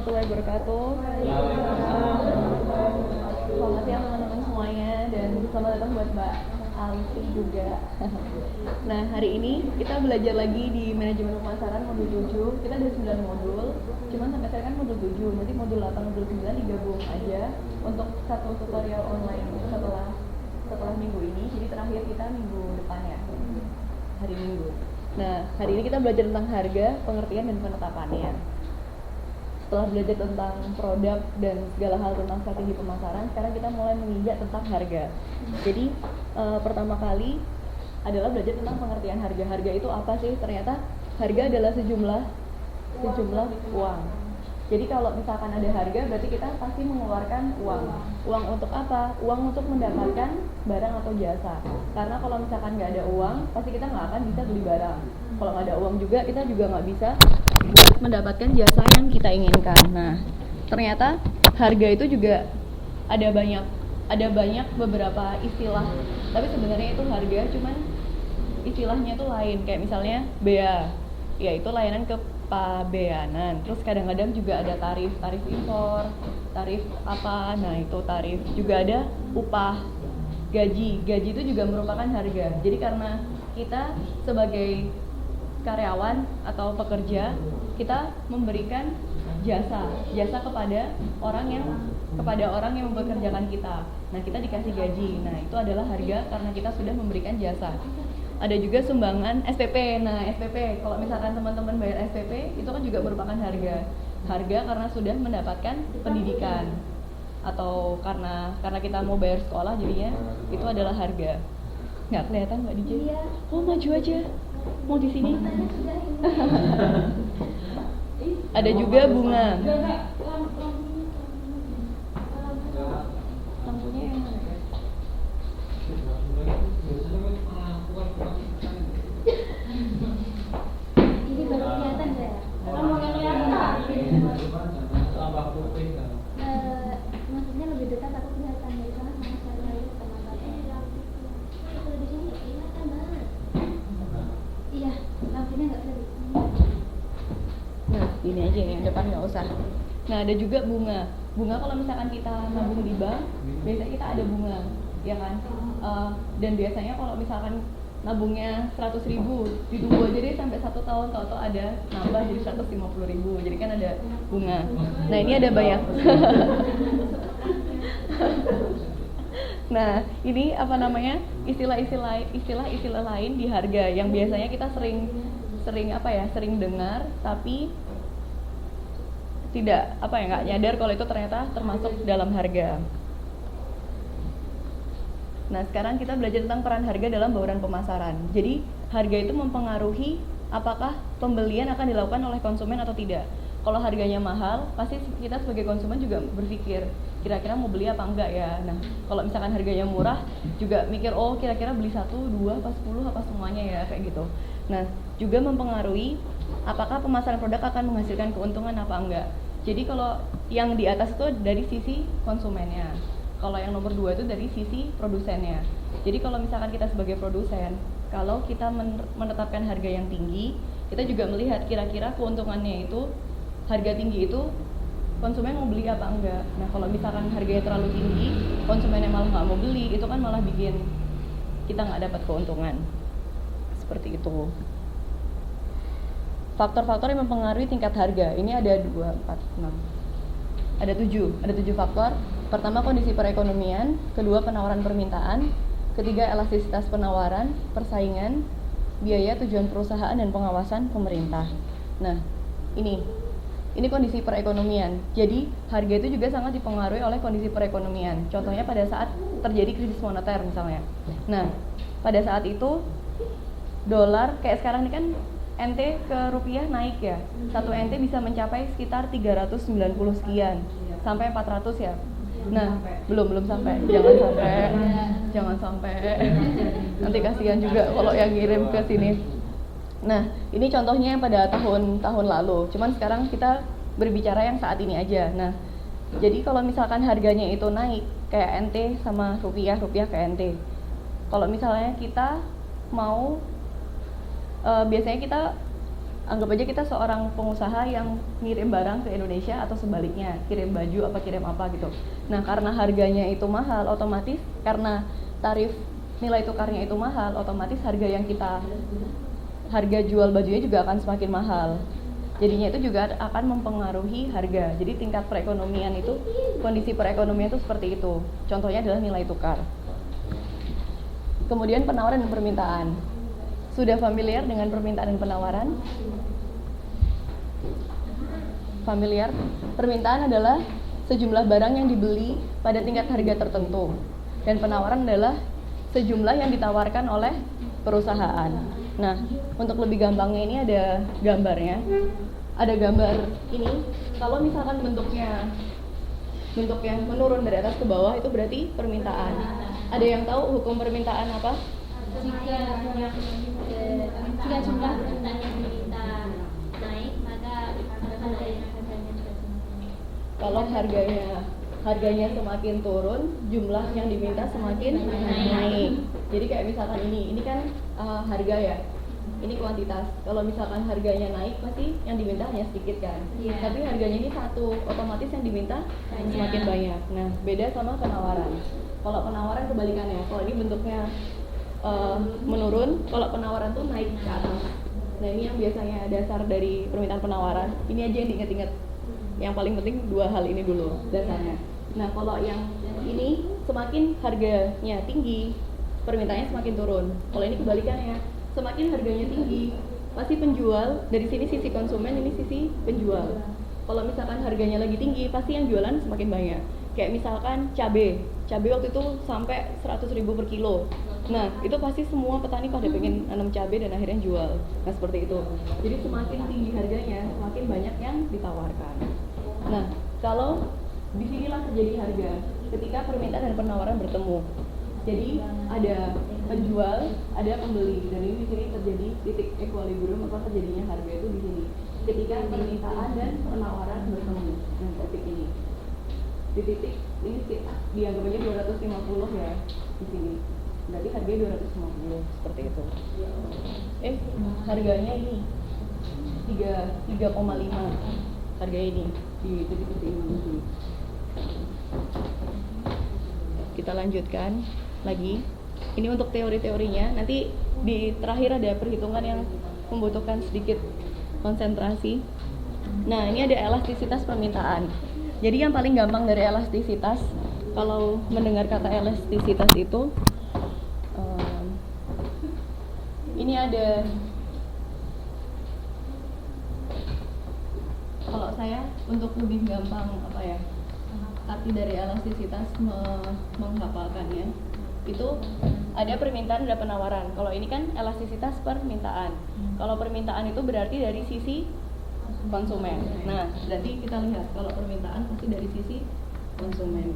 warahmatullahi wabarakatuh. Selamat siang teman-teman semuanya dan selamat datang buat Mbak Alfi juga. Nah, hari ini kita belajar lagi di manajemen pemasaran modul 7. Kita ada 9 modul, cuman sampai sekarang kan modul 7. Nanti modul 8, modul 9 digabung aja untuk satu tutorial online setelah minggu ini. Jadi terakhir kita minggu depan ya, hari Minggu. Nah, hari ini kita belajar tentang harga, pengertian dan penetapannya. Setelah belajar tentang produk dan segala hal tentang strategi pemasaran, sekarang kita mulai menginjak tentang harga. Jadi pertama kali adalah belajar tentang pengertian harga. Harga itu apa sih? Ternyata harga adalah sejumlah uang. Jadi kalau misalkan ada harga, berarti kita pasti mengeluarkan uang. Uang untuk apa? Uang untuk mendapatkan barang atau jasa. Karena kalau misalkan nggak ada uang, pasti kita nggak akan bisa beli barang. Kalau nggak ada uang juga, kita juga nggak bisa mendapatkan jasa yang kita inginkan. Nah, ternyata harga itu juga ada banyak beberapa istilah. Tapi sebenarnya itu harga, cuman istilahnya itu lain. Kayak misalnya bea, yaitu layanan kepabeanan. Terus kadang-kadang juga ada tarif impor, tarif apa. Nah, itu tarif. Juga ada upah, gaji itu juga merupakan harga. Jadi karena kita sebagai karyawan atau pekerja, kita memberikan jasa kepada orang yang mempekerjakan kita. Nah, kita dikasih gaji. Nah, itu adalah harga karena kita sudah memberikan jasa. Ada juga sumbangan SPP. Nah, SPP, kalau misalkan teman-teman bayar SPP, itu kan juga merupakan harga karena sudah mendapatkan pendidikan, atau karena kita mau bayar sekolah, jadinya itu adalah harga. Nggak kelihatan Mbak DJ? Iya. Oh, maju aja. Mau di sini? Ada juga bunga. Lampunya yang mana ya? Ini baru kelihatan ya? Mau yang kelihatan? Maksudnya lebih dekat aku kelihatan dari sana sama saya teman-teman. Kalau di sini kelihatan banget. Iya, lampunya nggak bisa. Nah, ini aja yang depan nggak usah. Nah, ada juga bunga. Bunga kalau misalkan kita nabung di bank, biasanya kita ada bunga, ya kan? Dan biasanya kalau misalkan nabungnya 100.000, ditunggu aja deh sampai 1 tahun, tahu-tahu ada nambah jadi 150.000. Jadi kan ada bunga. Nah, ini ada banyak. Nah, ini apa namanya? Istilah-istilah lain di harga yang biasanya kita sering dengar, tapi nggak nyadar kalau itu ternyata termasuk dalam harga. Nah, sekarang kita belajar tentang peran harga dalam bauran pemasaran. Jadi, harga itu mempengaruhi apakah pembelian akan dilakukan oleh konsumen atau tidak. Kalau harganya mahal, pasti kita sebagai konsumen juga berpikir, kira-kira mau beli apa enggak ya. Nah, kalau misalkan harganya murah, juga mikir, oh kira-kira beli 1, 2, apa 10, apa semuanya ya, kayak gitu. Nah, juga mempengaruhi apakah pemasaran produk akan menghasilkan keuntungan apa enggak. Jadi kalau yang di atas itu dari sisi konsumennya, kalau yang nomor 2 itu dari sisi produsennya. Jadi kalau misalkan kita sebagai produsen, kalau kita menetapkan harga yang tinggi, kita juga melihat kira-kira keuntungannya itu, harga tinggi itu konsumen mau beli apa enggak. Nah, kalau misalkan harganya terlalu tinggi, konsumennya malah nggak mau beli, itu kan malah bikin kita nggak dapat keuntungan. Seperti itu. Faktor-faktor yang mempengaruhi tingkat harga. Ini ada 2, 4, 6. Ada 7 faktor. Pertama, kondisi perekonomian. Kedua, penawaran permintaan. Ketiga, elastisitas penawaran, persaingan, biaya, tujuan perusahaan, dan pengawasan pemerintah. Nah, ini kondisi perekonomian. Jadi, harga itu juga sangat dipengaruhi oleh kondisi perekonomian. Contohnya pada saat terjadi krisis moneter misalnya. Nah, pada saat itu dolar kayak sekarang ini kan NT ke rupiah naik ya. 1 NT bisa mencapai sekitar 390 sekian sampai 400 ya. Nah, belum sampai. Jangan sampai. Nanti kasihan juga kalau yang ngirim ke sini. Nah, ini contohnya pada tahun lalu. Cuman sekarang kita berbicara yang saat ini aja. Nah, jadi kalau misalkan harganya itu naik kayak NT sama rupiah ke NT. Kalau misalnya kita mau biasanya kita anggap aja kita seorang pengusaha yang ngirim barang ke Indonesia atau sebaliknya, kirim baju apa kirim apa gitu. Nah, karena harganya itu mahal, otomatis karena tarif nilai tukarnya itu mahal, otomatis harga jual bajunya juga akan semakin mahal. Jadinya itu juga akan mempengaruhi harga. Jadi tingkat perekonomian itu, kondisi perekonomian itu seperti itu. Contohnya adalah nilai tukar. Kemudian penawaran dan permintaan. Sudah familiar dengan permintaan dan penawaran? Familiar? Permintaan adalah sejumlah barang yang dibeli pada tingkat harga tertentu. Dan penawaran adalah sejumlah yang ditawarkan oleh perusahaan. Nah, untuk lebih gampangnya ini ada gambarnya. Ada gambar ini. Kalau misalkan bentuknya menurun dari atas ke bawah, itu berarti permintaan. Ada yang tahu hukum permintaan apa? Jika jumlah permintaan yang diminta naik, maka harganya Kalau harganya semakin turun, jumlah yang diminta semakin naik. Jadi kayak misalkan ini kan harga ya, ini kuantitas. Kalau misalkan harganya naik, pasti yang diminta hanya sedikit kan. Tapi harganya ini satu, otomatis yang diminta semakin banyak. Nah, beda sama penawaran. Kalau penawaran kebalikannya, kalau ini bentuknya menurun, kalau penawaran tuh naik ke atas. Nah, ini yang biasanya dasar dari permintaan penawaran. Ini aja yang diingat-ingat. Yang paling penting dua hal ini dulu dasarnya. Nah, kalau yang ini semakin harganya tinggi, permintaannya semakin turun. Kalau ini kebalikannya, semakin harganya tinggi, pasti penjual, dari sini sisi konsumen, ini sisi penjual. Kalau misalkan harganya lagi tinggi, pasti yang jualan semakin banyak. Kayak misalkan cabai waktu itu sampai 100.000 per kilo. Nah, itu pasti semua petani pada pengen nanam cabai dan akhirnya jual. Nah, seperti itu. Jadi semakin tinggi harganya, semakin banyak yang ditawarkan. Nah, kalau disinilah terjadi harga ketika permintaan dan penawaran bertemu. Jadi ada penjual, ada pembeli, dan ini di sini terjadi titik equilibrium atau terjadinya harga itu di sini. Ketika permintaan dan penawaran bertemu. Nah, titik ini. Di titik ini dianggap aja 250 ya di sini. Berarti harganya 250 seperti itu. Harganya ini 3,5. Harganya ini di titik ini. Kita lanjutkan lagi. Ini untuk teori-teorinya. Nanti di terakhir ada perhitungan yang membutuhkan sedikit konsentrasi. Nah, ini ada elastisitas permintaan. Jadi yang paling gampang dari elastisitas, kalau mendengar kata elastisitas itu, ini ada, kalau saya untuk lebih gampang arti dari elastisitas menghafalkannya, itu ada permintaan dan penawaran. Kalau ini kan elastisitas permintaan. Kalau permintaan itu berarti dari sisi konsumen. Nah, berarti kita lihat kalau permintaan pasti dari sisi konsumen.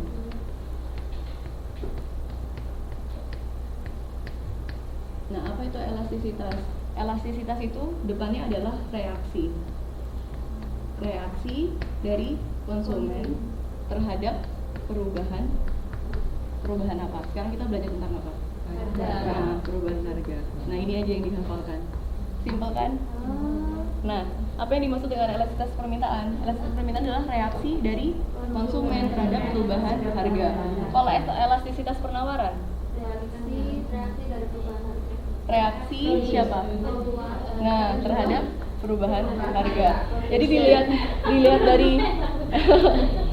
Nah, apa itu elastisitas? Elastisitas itu depannya adalah reaksi. Reaksi dari konsumen terhadap perubahan apa? Sekarang kita belajar tentang apa? Nah, perubahan harga. Nah, ini aja yang dihafalkan. Simpel kan? Nah, apa yang dimaksud dengan elastisitas permintaan? Elastisitas permintaan adalah reaksi dari konsumen terhadap perubahan harga. Kalau elastisitas penawaran? reaksi dari perubahan harga. Reaksi siapa? Nah, terhadap perubahan harga. Jadi dilihat dari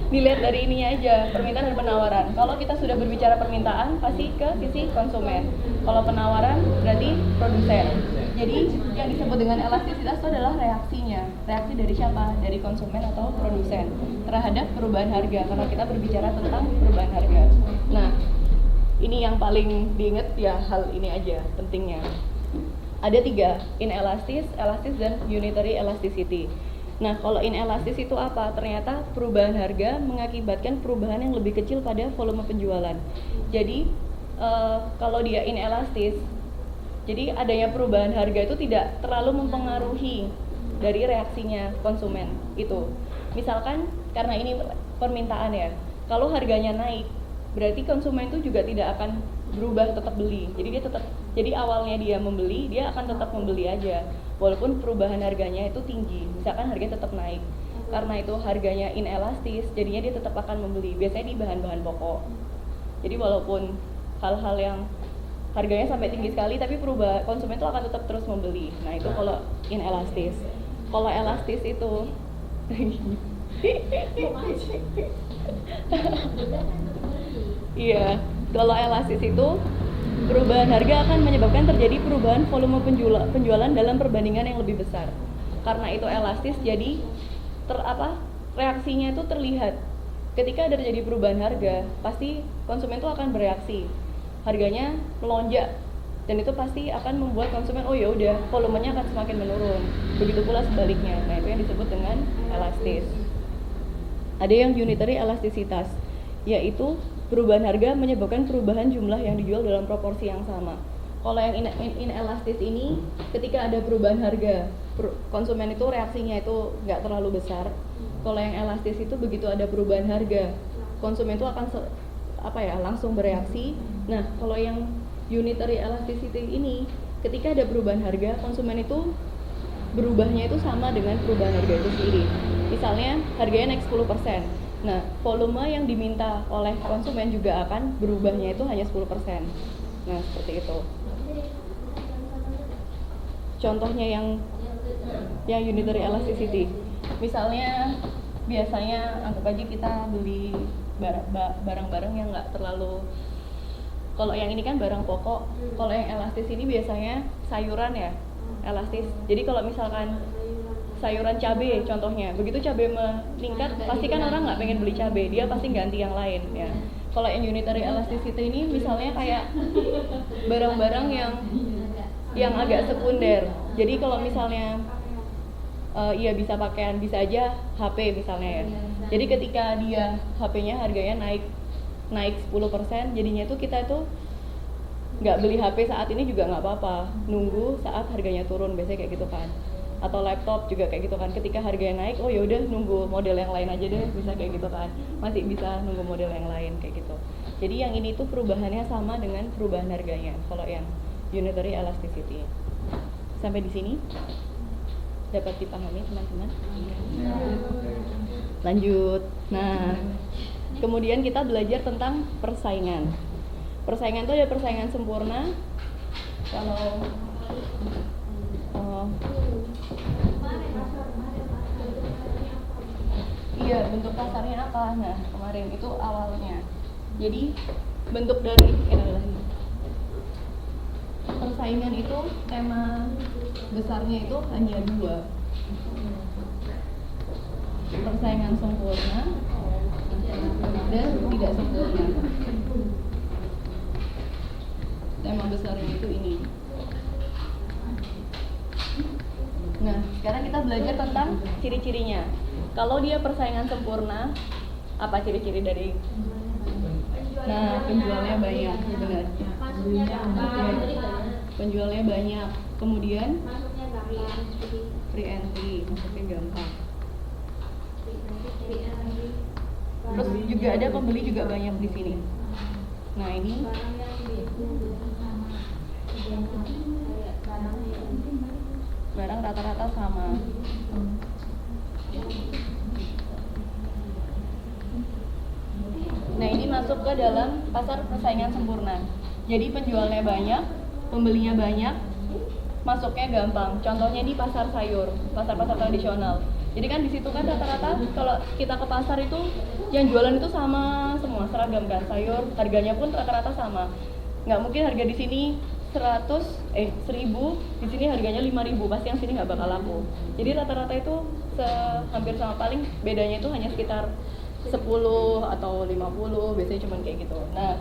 dilihat dari ininya aja, permintaan dan penawaran. Kalau kita sudah berbicara permintaan, pasti ke sisi konsumen. Kalau penawaran berarti produsen. Jadi yang disebut dengan elastisitas itu adalah reaksinya. Reaksi dari siapa? Dari konsumen atau produsen terhadap perubahan harga. Karena kita berbicara tentang perubahan harga. Nah, ini yang paling diingat ya, hal ini aja pentingnya. Ada 3, inelastis, elastis, dan unitary elasticity. Nah, kalau inelastis itu apa? Ternyata perubahan harga mengakibatkan perubahan yang lebih kecil pada volume penjualan. Jadi, kalau dia inelastis, jadi adanya perubahan harga itu tidak terlalu mempengaruhi dari reaksinya konsumen itu. Misalkan karena ini permintaan ya, kalau harganya naik, berarti konsumen itu juga tidak akan berubah tetap beli. Jadi awalnya dia membeli, dia akan tetap membeli aja walaupun perubahan harganya itu tinggi. Misalkan harganya tetap naik. Karena itu harganya inelastis, jadinya dia tetap akan membeli. Biasanya di bahan-bahan pokok. Jadi walaupun hal-hal yang harganya sampai tinggi sekali, tapi konsumen itu akan tetap terus membeli. Nah itu kalau inelastis. Kalau elastis itu iya, kalau elastis itu perubahan harga akan menyebabkan terjadi perubahan volume penjualan dalam perbandingan yang lebih besar. Karena itu elastis, jadi reaksinya itu terlihat. Ketika ada terjadi perubahan harga, pasti konsumen itu akan bereaksi. Harganya melonjak dan itu pasti akan membuat konsumen, oh ya udah, volumenya akan semakin menurun. Begitu pula sebaliknya. Nah, itu yang disebut dengan elastis. Ada yang unitary elastisitas, yaitu perubahan harga menyebabkan perubahan jumlah yang dijual dalam proporsi yang sama. Kalau yang inelastis ini, ketika ada perubahan harga, konsumen itu reaksinya itu nggak terlalu besar. Kalau yang elastis itu begitu ada perubahan harga, konsumen itu akan langsung bereaksi. Nah, kalau yang unitary elasticity ini, ketika ada perubahan harga, konsumen itu berubahnya itu sama dengan perubahan harga itu sendiri. Misalnya harganya naik 10%. Nah, volume yang diminta oleh konsumen juga akan berubahnya itu hanya 10%. Nah, seperti itu. Contohnya yang unitary elasticity. Misalnya biasanya anggap aja kita beli barang-barang yang nggak terlalu, kalau yang ini kan barang pokok, kalau yang elastis ini biasanya sayuran ya, elastis. Jadi kalau misalkan sayuran cabai contohnya, begitu cabai meningkat, pasti kan orang nggak pengen beli cabai, dia pasti ganti yang lain ya. Kalau yang unitary elasticity ini misalnya kayak barang-barang yang agak sekunder. Jadi kalau misalnya iya bisa pakaian, bisa aja HP misalnya ya. Jadi ketika dia HP-nya harganya naik 10%, jadinya tuh kita itu nggak beli HP saat ini juga nggak apa-apa, nunggu saat harganya turun, biasanya kayak gitu kan. Atau laptop juga kayak gitu kan, ketika harganya naik, oh ya udah nunggu model yang lain aja deh, bisa kayak gitu kan, masih bisa nunggu model yang lain kayak gitu. Jadi yang ini tuh perubahannya sama dengan perubahan harganya kalau yang unitary elasticity. Sampai di sini dapat dipahami teman-teman? Lanjut. Nah, kemudian kita belajar tentang persaingan. Persaingan itu ada persaingan sempurna. Kalau iya, bentuk pasarnya apa? Nah, kemarin itu awalnya. Jadi bentuk dari persaingan itu tema besarnya itu hanya dua. Persaingan sempurna dan tidak sempurna. Tema besarnya itu ini. Nah, sekarang kita belajar tentang ciri-cirinya. Kalau dia persaingan sempurna, apa ciri-ciri dari? Nah, penjualnya banyak, benar. Penjualnya banyak. Kemudian free entry, masuknya gampang. Terus juga ada pembeli juga banyak di sini. Nah, ini barang rata-rata sama. Nah, ini masuk ke dalam pasar persaingan sempurna. Jadi penjualnya banyak, pembelinya banyak, masuknya gampang. Contohnya di pasar sayur, pasar-pasar tradisional. Jadi kan di situ kan rata-rata kalau kita ke pasar itu yang jualan itu sama semua, seragam kan, sayur, harganya pun rata-rata sama. Nggak mungkin harga di sini 1000, di sini harganya 5000, pasti yang sini nggak bakal laku. Jadi rata-rata itu hampir sama, paling bedanya itu hanya sekitar 10 atau 50, biasanya cuma kayak gitu. Nah,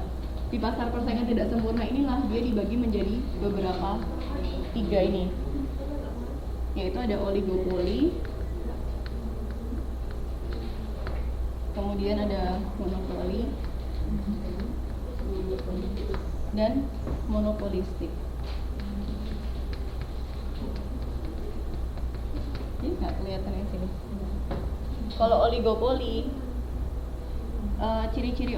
di pasar persaingan tidak sempurna inilah dia dibagi menjadi beberapa 3 ini, yaitu ada oligopoli, kemudian ada monopoli dan monopolistik. Ini nggak kelihatan yang sini. Kalau oligopoli, ciri-ciri